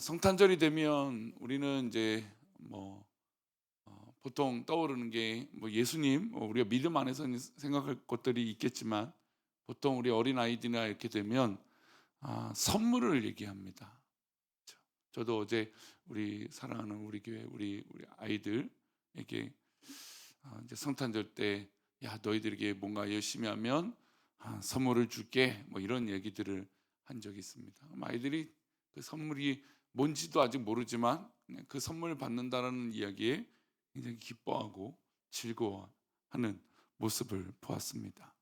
성탄절이 되면 우리는 이제 보통 떠오르는 게 예수님, 우리가 믿음 안에서는 생각할 것들이 있겠지만 보통 우리 어린 아이들이나 이렇게 되면 선물을 얘기합니다. 그렇죠? 저도 어제 우리 사랑하는 우리 교회 우리 아이들에게 이제 성탄절 때 야 너희들에게 뭔가 열심히 하면 선물을 줄게 이런 얘기들을 한 적이 있습니다. 그럼 아이들이 그 선물이 뭔지도 아직 모르지만 그냥 그 선물을 받는다라는 이야기에 굉장히 기뻐하고 즐거워하는 모습을 보았습니다.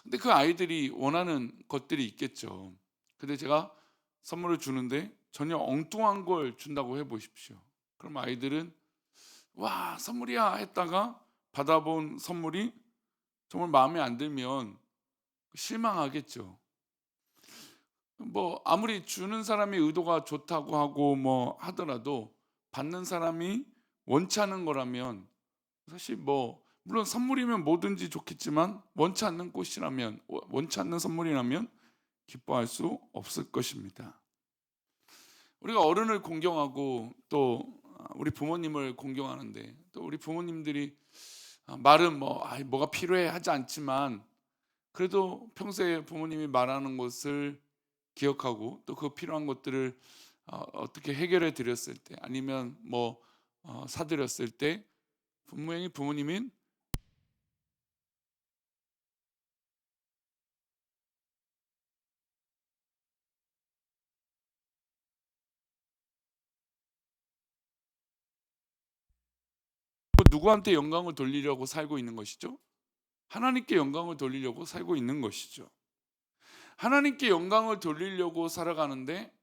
근데 그 아이들이 원하는 것들이 있겠죠. 근데 제가 선물을 주는데 전혀 엉뚱한 걸 준다고 해 보십시오. 그럼 아이들은 와 선물이야 했다가 받아본 선물이 정말 마음에 안 들면 실망하겠죠. 아무리 주는 사람의 의도가 좋다고 하고 하더라도 받는 사람이 원치 않는 거라면 사실 물론 선물이면 뭐든지 좋겠지만 원치 않는 꽃이라면 원치 않는 선물이라면 기뻐할 수 없을 것입니다. 우리가 어른을 공경하고 또 우리 부모님을 공경하는데 또 우리 부모님들이 말은 뭐가 필요해 하지 않지만 그래도 평소에 부모님이 말하는 것을 기억하고 또 그 필요한 것들을 어떻게 해결해 드렸을 때 아니면 사드렸을 때 분명히 부모님인 누구한테 영광을 돌리려고 살고 있는 것이죠? 하나님께 영광을 돌리려고 살고 있는 것이죠. 하나님께 영광을 돌리려고 살아가는데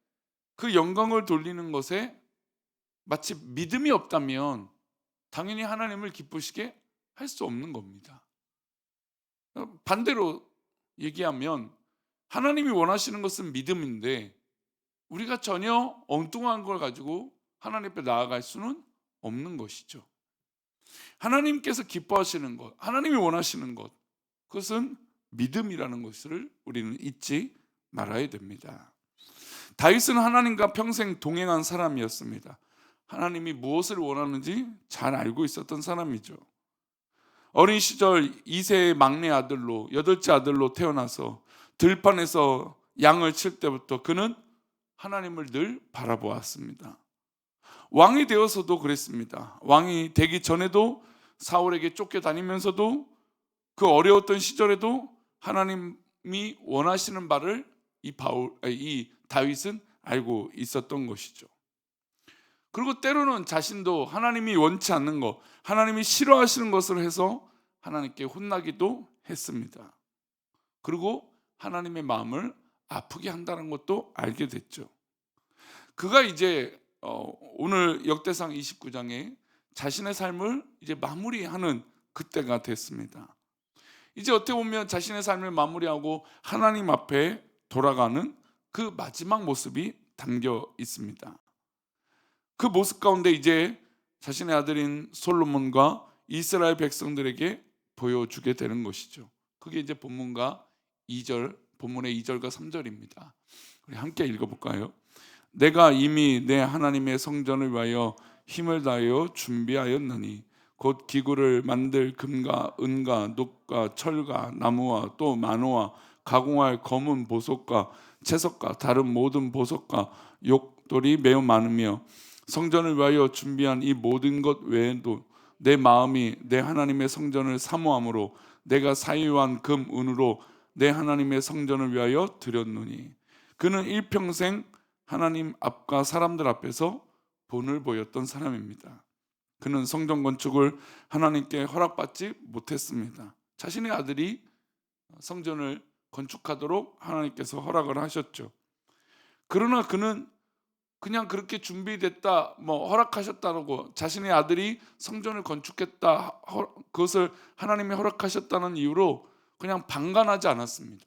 그 영광을 돌리는 것에 마치 믿음이 없다면 당연히 하나님을 기쁘시게 할 수 없는 겁니다. 반대로 얘기하면 하나님이 원하시는 것은 믿음인데 우리가 전혀 엉뚱한 걸 가지고 하나님 앞에 나아갈 수는 없는 것이죠. 하나님께서 기뻐하시는 것, 하나님이 원하시는 것, 그것은 믿음이라는 것을 우리는 잊지 말아야 됩니다. 다윗은 하나님과 평생 동행한 사람이었습니다. 하나님이 무엇을 원하는지 잘 알고 있었던 사람이죠. 어린 시절 2세의 막내 아들로 8째 아들로 태어나서 들판에서 양을 칠 때부터 그는 하나님을 늘 바라보았습니다. 왕이 되어서도 그랬습니다. 왕이 되기 전에도 사울에게 쫓겨다니면서도 그 어려웠던 시절에도 하나님이 원하시는 바를 이 다윗은 알고 있었던 것이죠. 그리고 때로는 자신도 하나님이 원치 않는 것, 하나님이 싫어하시는 것을 해서 하나님께 혼나기도 했습니다. 그리고 하나님의 마음을 아프게 한다는 것도 알게 됐죠. 그가 이제 오늘 역대상 29장에 자신의 삶을 이제 마무리하는 그때가 됐습니다. 이제 어떻게 보면 자신의 삶을 마무리하고 하나님 앞에 돌아가는 그 마지막 모습이 담겨 있습니다. 그 모습 가운데 이제 자신의 아들인 솔로몬과 이스라엘 백성들에게 보여주게 되는 것이죠. 그게 이제 본문의 2절과 3절입니다. 우리 함께 읽어볼까요? 내가 이미 내 하나님의 성전을 위하여 힘을 다하여 준비하였느니 곧 기구를 만들 금과 은과 녹과 철과 나무와 또 만호와 가공할 검은 보석과 채석과 다른 모든 보석과 욕돌이 매우 많으며 성전을 위하여 준비한 이 모든 것 외에도 내 마음이 내 하나님의 성전을 사모함으로 내가 사유한 금 은으로 내 하나님의 성전을 위하여 드렸노니 그는 일평생 하나님 앞과 사람들 앞에서 본을 보였던 사람입니다. 그는 성전 건축을 하나님께 허락받지 못했습니다. 자신의 아들이 성전을 건축하도록 하나님께서 허락을 하셨죠. 그러나 그는 그냥 그렇게 준비됐다, 허락하셨다고 자신의 아들이 성전을 건축했다, 그것을 하나님이 허락하셨다는 이유로 그냥 방관하지 않았습니다.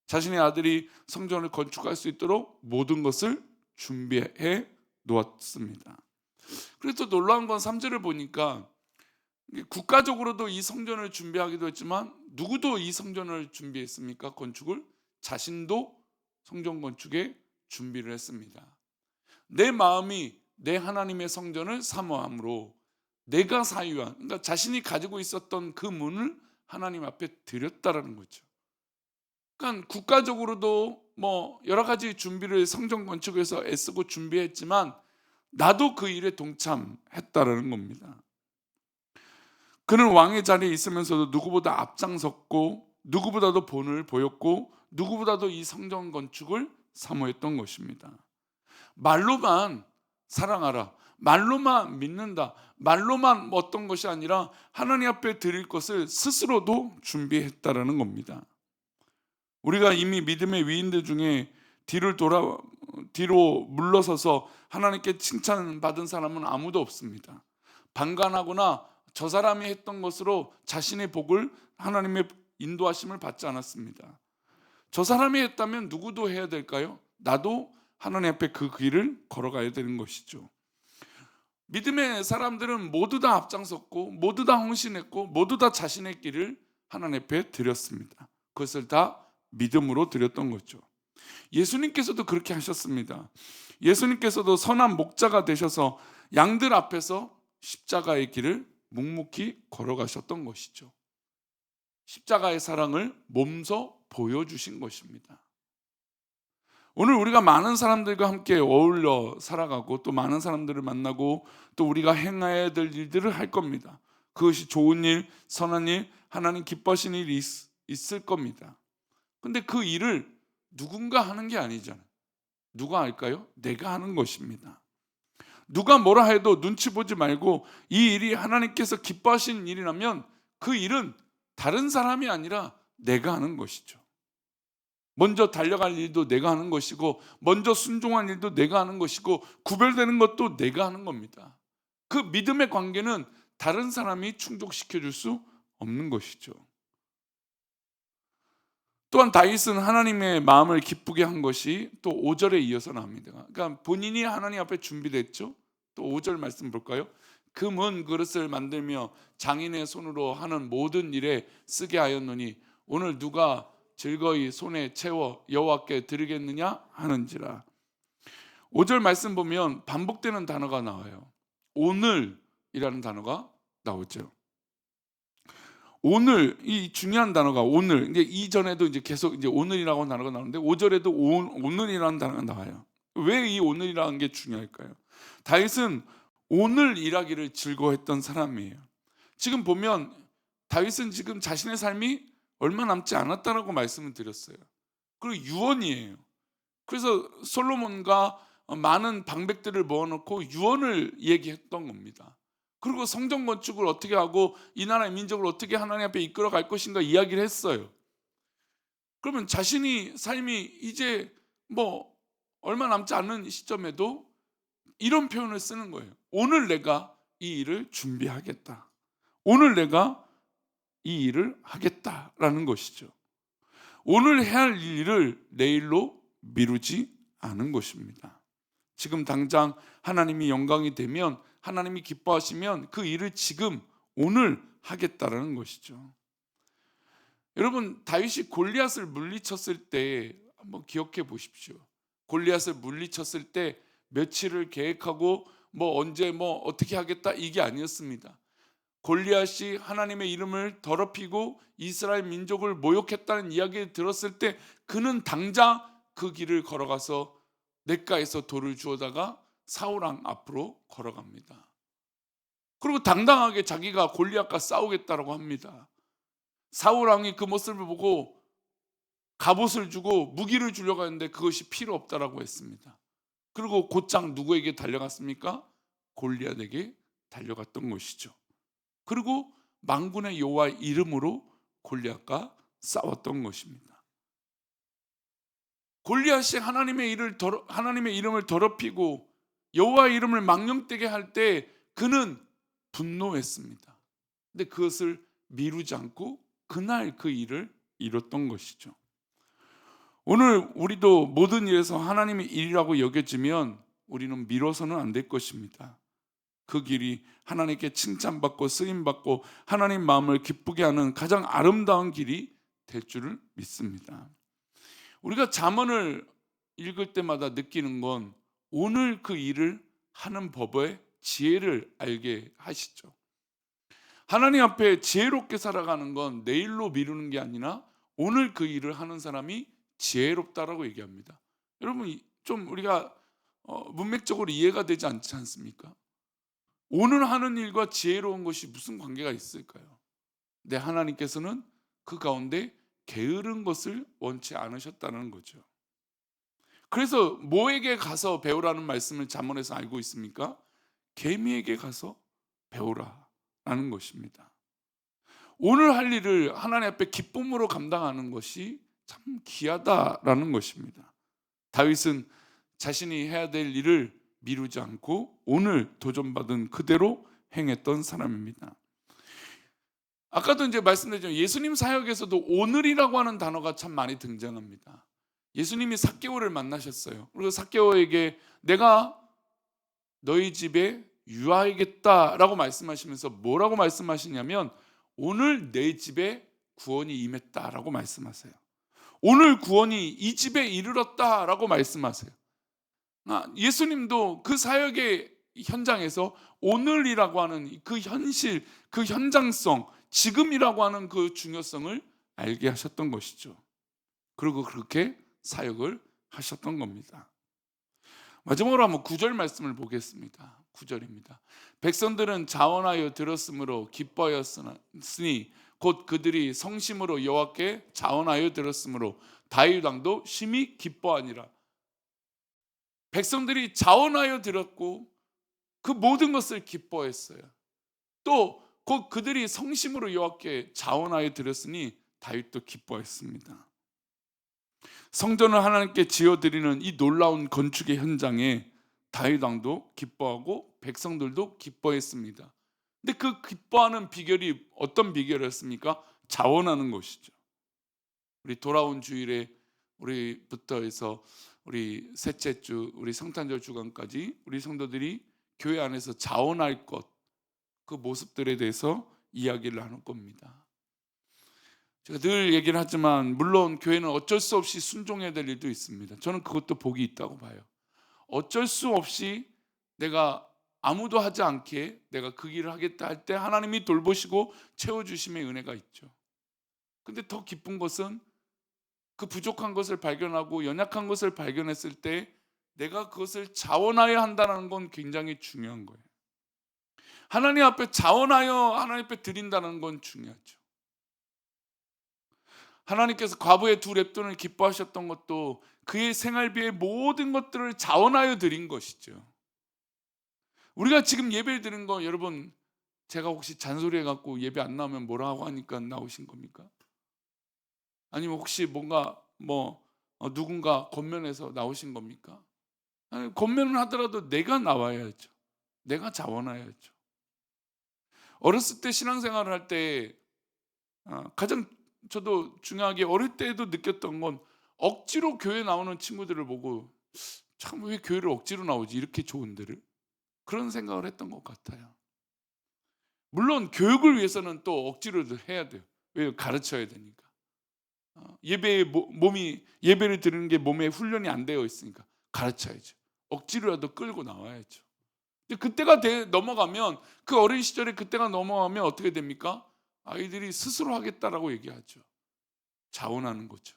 자신의 아들이 성전을 건축할 수 있도록 모든 것을 준비해 놓았습니다. 그래서 놀라운 건 3절을 보니까 국가적으로도 이 성전을 준비하기도 했지만 누구도 이 성전을 준비했습니까? 건축을 자신도 성전 건축에 준비를 했습니다. 내 마음이 내 하나님의 성전을 사모함으로 내가 사유한, 그러니까 자신이 가지고 있었던 그 문을 하나님 앞에 드렸다라는 거죠. 그러니까 국가적으로도 뭐 여러 가지 준비를 성전 건축에서 애쓰고 준비했지만 나도 그 일에 동참했다라는 겁니다. 그는 왕의 자리에 있으면서도 누구보다 앞장섰고 누구보다도 본을 보였고 누구보다도 이 성전 건축을 사모했던 것입니다. 말로만 사랑하라, 말로만 믿는다, 말로만 어떤 것이 아니라 하나님 앞에 드릴 것을 스스로도 준비했다라는 겁니다. 우리가 이미 믿음의 위인들 중에 뒤로 물러서서 하나님께 칭찬받은 사람은 아무도 없습니다. 방관하거나 저 사람이 했던 것으로 자신의 복을, 하나님의 인도하심을 받지 않았습니다. 저 사람이 했다면 누구도 해야 될까요? 나도 하나님 앞에 그 길을 걸어가야 되는 것이죠. 믿음의 사람들은 모두 다 앞장섰고 모두 다 헌신했고 모두 다 자신의 길을 하나님 앞에 드렸습니다. 그것을 다 믿음으로 드렸던 거죠. 예수님께서도 그렇게 하셨습니다. 예수님께서도 선한 목자가 되셔서 양들 앞에서 십자가의 길을 묵묵히 걸어가셨던 것이죠. 십자가의 사랑을 몸소 보여주신 것입니다. 오늘 우리가 많은 사람들과 함께 어울려 살아가고 또 많은 사람들을 만나고 또 우리가 행해야 될 일들을 할 겁니다. 그것이 좋은 일, 선한 일, 하나님 기뻐하시는 일이 있을 겁니다. 근데 그 일을 누군가 하는 게 아니잖아요. 누가 할까요? 내가 하는 것입니다. 누가 뭐라 해도 눈치 보지 말고 이 일이 하나님께서 기뻐하시는 일이라면 그 일은 다른 사람이 아니라 내가 하는 것이죠. 먼저 달려갈 일도 내가 하는 것이고 먼저 순종한 일도 내가 하는 것이고 구별되는 것도 내가 하는 겁니다. 그 믿음의 관계는 다른 사람이 충족시켜 줄 수 없는 것이죠. 또한 다윗은 하나님의 마음을 기쁘게 한 것이 또 5절에 이어서 나옵니다. 그러니까 본인이 하나님 앞에 준비됐죠. 또 5절 말씀 볼까요? 금은 그릇을 만들며 장인의 손으로 하는 모든 일에 쓰게 하였노니 오늘 누가 즐거이 손에 채워 여호와께 드리겠느냐 하는지라. 5절 말씀 보면 반복되는 단어가 나와요. 오늘이라는 단어가 나오죠. 오늘, 이 중요한 단어가 오늘. 이제 이전에도 이제 계속 이제 오늘이라고 하는 단어가 나오는데 5절에도 오늘이라는 단어가 나와요. 왜 이 오늘이라는 게 중요할까요? 다윗은 오늘 일하기를 즐거워했던 사람이에요. 지금 보면 다윗은 지금 자신의 삶이 얼마 남지 않았다라고 말씀을 드렸어요. 그리고 유언이에요. 그래서 솔로몬과 많은 방백들을 모아놓고 유언을 얘기했던 겁니다. 그리고 성전 건축을 어떻게 하고 이 나라의 민족을 어떻게 하나님 앞에 이끌어 갈 것인가 이야기를 했어요. 그러면 자신이 삶이 이제 뭐 얼마 남지 않은 시점에도 이런 표현을 쓰는 거예요. 오늘 내가 이 일을 준비하겠다. 오늘 내가 이 일을 하겠다라는 것이죠. 오늘 해야 할 일을 내일로 미루지 않은 것입니다. 지금 당장 하나님이 영광이 되면, 하나님이 기뻐하시면 그 일을 지금 오늘 하겠다라는 것이죠. 여러분, 다윗이 골리앗을 물리쳤을 때 한번 기억해 보십시오. 골리앗을 물리쳤을 때 며칠을 계획하고 뭐 언제 뭐 어떻게 하겠다 이게 아니었습니다. 골리앗이 하나님의 이름을 더럽히고 이스라엘 민족을 모욕했다는 이야기를 들었을 때 그는 당장 그 길을 걸어가서 냇가에서 돌을 주워다가 사울왕 앞으로 걸어갑니다. 그리고 당당하게 자기가 골리앗과 싸우겠다라고 합니다. 사울왕이 그 모습을 보고 갑옷을 주고 무기를 주려고 했는데 그것이 필요 없다라고 했습니다. 그리고 곧장 누구에게 달려갔습니까? 골리앗에게 달려갔던 것이죠. 그리고 만군의 여호와의 이름으로 골리앗과 싸웠던 것입니다. 골리앗이 하나님의 이름을 더럽히고 여호와의 이름을 망령되게 할 때 그는 분노했습니다. 근데 그것을 미루지 않고 그날 그 일을 이뤘던 것이죠. 오늘 우리도 모든 일에서 하나님의 일이라고 여겨지면 우리는 미뤄서는 안 될 것입니다. 그 길이 하나님께 칭찬받고 쓰임받고 하나님 마음을 기쁘게 하는 가장 아름다운 길이 될 줄을 믿습니다. 우리가 잠언을 읽을 때마다 느끼는 건 오늘 그 일을 하는 법의 지혜를 알게 하시죠. 하나님 앞에 지혜롭게 살아가는 건 내일로 미루는 게 아니라 오늘 그 일을 하는 사람이 지혜롭다라고 얘기합니다. 여러분, 좀 우리가 문맥적으로 이해가 되지 않지 않습니까? 오늘 하는 일과 지혜로운 것이 무슨 관계가 있을까요? 네, 하나님께서는 그 가운데 게으른 것을 원치 않으셨다는 거죠. 그래서 뭐에게 가서 배우라는 말씀을 잠언에서 알고 있습니까? 개미에게 가서 배우라라는 것입니다. 오늘 할 일을 하나님 앞에 기쁨으로 감당하는 것이 참 귀하다라는 것입니다. 다윗은 자신이 해야 될 일을 미루지 않고 오늘 도전받은 그대로 행했던 사람입니다. 아까도 이제 말씀드렸지만 예수님 사역에서도 오늘이라고 하는 단어가 참 많이 등장합니다. 예수님이 삭개오를 만나셨어요. 그리고 삭개오에게 내가 너희 집에 유하겠다라고 말씀하시면서 뭐라고 말씀하시냐면 오늘 내 집에 구원이 임했다라고 말씀하세요. 오늘 구원이 이 집에 이르렀다라고 말씀하세요. 예수님도 그 사역의 현장에서 오늘이라고 하는 그 현실, 그 현장성, 지금이라고 하는 그 중요성을 알게 하셨던 것이죠. 그리고 그렇게 사역을 하셨던 겁니다. 마지막으로 한번 9절 말씀을 보겠습니다. 9절입니다. 백성들은 자원하여 들었으므로 기뻐하였으니 곧 그들이 성심으로 여호와께 자원하여 들었으므로 다윗 왕도 심히 기뻐하니라. 백성들이 자원하여 들었고 그 모든 것을 기뻐했어요. 또 곧 그들이 성심으로 여호와께 자원하여 들었으니 다윗도 기뻐했습니다. 성전을 하나님께 지어드리는 이 놀라운 건축의 현장에 다윗 왕도 기뻐하고 백성들도 기뻐했습니다. 근데 그 기뻐하는 비결이 어떤 비결이었습니까? 자원하는 것이죠. 우리 돌아온 주일에 우리부터 해서 우리 셋째 주, 우리 성탄절 주간까지 우리 성도들이 교회 안에서 자원할 것, 그 모습들에 대해서 이야기를 나눌 겁니다. 제가 늘 얘기를 하지만 물론 교회는 어쩔 수 없이 순종해야 될 일도 있습니다. 저는 그것도 복이 있다고 봐요. 어쩔 수 없이 내가 아무도 하지 않게 내가 그 일을 하겠다 할 때 하나님이 돌보시고 채워주심의 은혜가 있죠. 근데 더 기쁜 것은 그 부족한 것을 발견하고 연약한 것을 발견했을 때 내가 그것을 자원하여 한다는 건 굉장히 중요한 거예요. 하나님 앞에 자원하여 하나님 앞에 드린다는 건 중요하죠. 하나님께서 과부의 두 렙돈을 기뻐하셨던 것도 그의 생활비의 모든 것들을 자원하여 드린 것이죠. 우리가 지금 예배를 드린 거 여러분, 제가 혹시 잔소리해 갖고 예배 안 나오면 뭐라고 하니까 나오신 겁니까? 아니면 혹시 뭔가 누군가 권면해서 나오신 겁니까? 아니, 권면을 하더라도 내가 나와야죠. 내가 자원해야죠. 어렸을 때 신앙생활을 할 때 가장 저도 중요하게 어릴 때에도 느꼈던 건 억지로 교회 나오는 친구들을 보고 참 왜 교회를 억지로 나오지 이렇게 좋은 데를, 그런 생각을 했던 것 같아요. 물론 교육을 위해서는 또 억지로도 해야 돼요. 왜? 가르쳐야 되니까. 예배를 드리는 게 몸에 훈련이 안 되어 있으니까 가르쳐야죠. 억지로라도 끌고 나와야죠. 근데 그때가 넘어가면, 그 어린 시절에 그때가 넘어가면 어떻게 됩니까? 아이들이 스스로 하겠다라고 얘기하죠. 자원하는 거죠.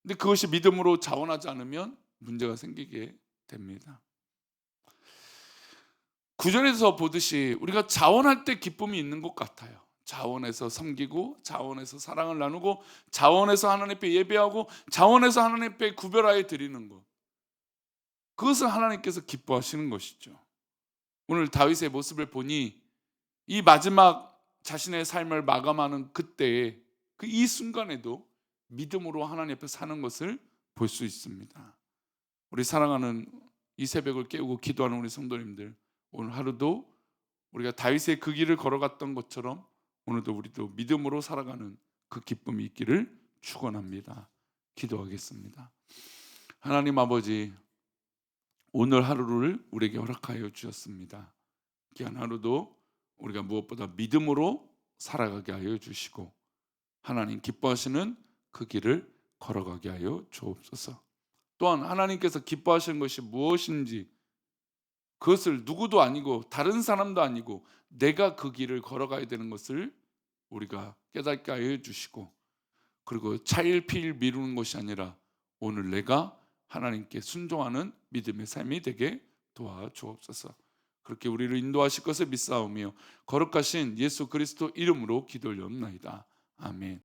근데 그것이 믿음으로 자원하지 않으면 문제가 생기게 됩니다. 구절에서 보듯이 우리가 자원할 때 기쁨이 있는 것 같아요. 자원해서 섬기고, 자원해서 사랑을 나누고, 자원해서 하나님 앞에 예배하고, 자원해서 하나님 앞에 구별하여 드리는 것, 그것을 하나님께서 기뻐하시는 것이죠. 오늘 다윗의 모습을 보니 이 마지막 자신의 삶을 마감하는 그때에 이 순간에도 믿음으로 하나님 앞에 사는 것을 볼 수 있습니다. 우리 사랑하는 이 새벽을 깨우고 기도하는 우리 성도님들, 오늘 하루도 우리가 다윗의 그 길을 걸어갔던 것처럼 오늘도 우리도 믿음으로 살아가는 그 기쁨이 있기를 축원합니다. 기도하겠습니다. 하나님 아버지, 오늘 하루를 우리에게 허락하여 주셨습니다. 귀한 하루도 우리가 무엇보다 믿음으로 살아가게 하여 주시고 하나님 기뻐하시는 그 길을 걸어가게 하여 주옵소서. 또한 하나님께서 기뻐하시는 것이 무엇인지 그것을 누구도 아니고 다른 사람도 아니고 내가 그 길을 걸어가야 되는 것을 우리가 깨닫게 하여 주시고, 그리고 차일피일 미루는 것이 아니라 오늘 내가 하나님께 순종하는 믿음의 삶이 되게 도와주옵소서. 그렇게 우리를 인도하실 것을 믿사오며 거룩하신 예수 그리스도 이름으로 기도 올려옵나이다. 아멘.